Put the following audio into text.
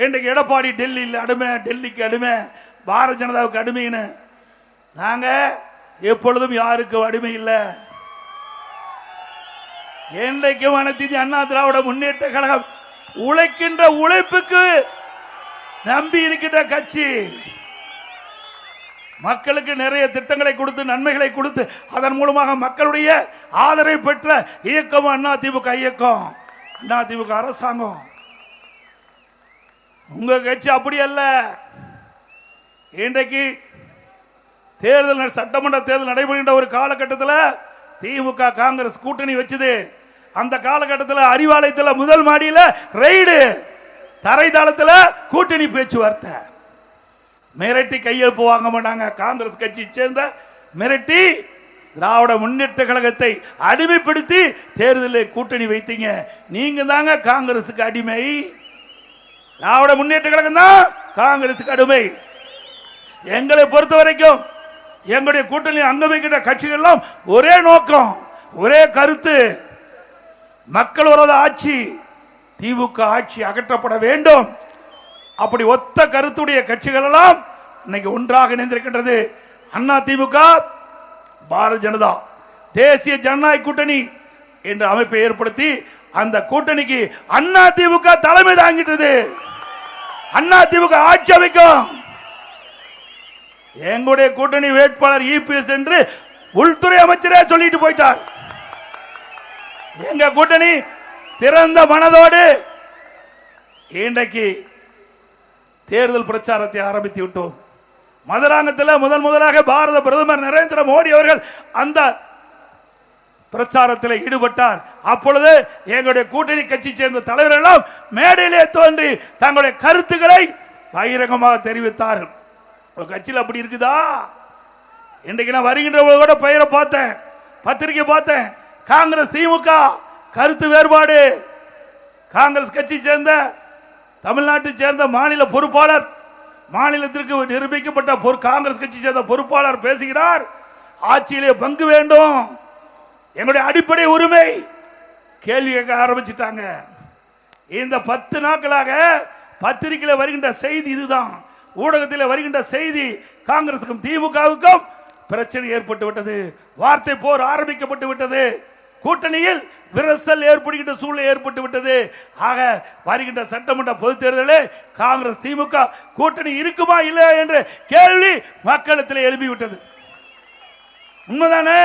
இன்றைக்கு எடப்பாடி டெல்லியில் அடிமை, டெல்லிக்கு அடிமை, பாரதிய ஜனதாவுக்கு அடிமைன்னு. நாங்க எப்பொழுதும் யாருக்கும் அடிமை இல்லை. என்றைக்கும் அனைத்து இந்திய அண்ணா திராவிட முன்னேற்ற கழகம் உழைக்கின்ற உழைப்புக்கு நம்பி இருக்கின்ற கட்சி. மக்களுக்கு நிறைய திட்டங்களை கொடுத்து நன்மைகளை கொடுத்து அதன் மூலமாக மக்களுடைய ஆதரவை பெற்ற இயக்கம் அதிமுக இயக்கம், அதிமுக அரசாங்கம். உங்க கட்சி அப்படி அல்ல. இன்றைக்கு தேர்தல், சட்டமன்ற தேர்தல் நடைபெறுகின்ற ஒரு காலகட்டத்தில் திமுக காங்கிரஸ் கூட்டணி வச்சது. அந்த காலகட்டத்தில் அறிவாலயத்தில் முதல் மாடியில் ரைடு, தரைதளத்தில் கூட்டணி பேச்சுவார்த்தை. மிரட்டி கையெழுப்பு வாங்க மாட்டாங்க. காங்கிரஸ் கட்சி சேர்ந்த மிரட்டி திராவிட முன்னேற்ற கழகத்தை அடிமைப்படுத்தி தேர்தலில் கூட்டணி வைத்தீங்க. நீங்க தாங்க காங்கிரசுக்கு அடிமை. திராவிட முன்னேற்ற கழகம் தான் காங்கிரசுக்கு அடிமை. எங்களை பொறுத்த வரைக்கும் எங்களுடைய கூட்டணி அங்கம் வைக்கின்ற கட்சிகள் எல்லாம் ஒரே நோக்கம், ஒரே கருத்து. மக்கள் விரோத ஆட்சி, திமுக ஆட்சி அகற்றப்பட வேண்டும். அப்படி ஒத்த கருத்துடைய கட்சிகள் எல்லாம் இன்னைக்கு ஒன்றாக இணைந்திருக்கின்றது. அண்ணா திமுக, பாரதிய ஜனதா, தேசிய ஜனநாயக கூட்டணி என்ற அமைப்பை ஏற்படுத்தி அந்த கூட்டணிக்கு அண்ணா திமுக தலைமை தாங்கிட்டது. அண்ணா திமுக ஆட்சி அமைக்கும். எங்களுடைய கூட்டணி வேட்பாளர் இபிஎஸ் என்று உள்துறை அமைச்சரே சொல்லிட்டு போயிட்டார். எங்க கூட்டணி திறந்த மனதோடு இன்றைக்கு தேர்தல் பிரச்சாரத்தை ஆரம்பித்து விட்டோம். மதுராங்கத்தில் முதலாக பாரத பிரதமர் நரேந்திர மோடி அவர்கள் அந்த பிரச்சாரத்தில் ஈடுபட்டார். அப்பொழுது எங்களுடைய கூட்டணி கட்சி சேர்ந்த தலைவர்கள் எல்லாம் மேடையிலே தோன்றி தங்களுடைய கருத்துக்களை பகிரங்கமாக தெரிவித்தார்கள். கட்சியில் அப்படி இருக்குதா? இன்றைக்கு நான் வருகின்றவங்க கூட பெயரை பார்த்தேன், பத்திரிகை பார்த்தேன். காங்கிரஸ் திமுக கருத்து வேறுபாடு. காங்கிரஸ் கட்சி சேர்ந்த தமிழ்நாட்டை சேர்ந்த மாநில பொறுப்பாளர், மாநிலத்திற்கு நிரூபிக்கப்பட்ட காங்கிரஸ் கட்சி சேர்ந்த பொறுப்பாளர் பேசுகிறார், ஆட்சியிலே பங்கு வேண்டும், எங்களுடைய அடிப்படை உரிமை. கேள்வி கேட்க ஆரம்பிச்சுட்டாங்க. இந்த 10 நாட்களாக பத்திரிகையில் வருகின்ற செய்தி இதுதான். ஊடகத்தில் வருகின்ற செய்தி, காங்கிரசுக்கும் திமுகவுக்கும் பிரச்சனை ஏற்பட்டு விட்டது, வார்த்தை போர் ஆரம்பிக்கப்பட்டு விட்டது, கூட்டணியில் விரசல் ஏற்படுகின்ற சூழ்நிலை ஏற்பட்டு விட்டது. ஆக வருகின்ற சட்டமன்ற பொதுத் தேர்தலில் காங்கிரஸ் திமுக கூட்டணி இருக்குமா இல்லையா என்ற கேள்வி மக்களிடத்தில் எழுப்பிவிட்டது. உண்மைதானே?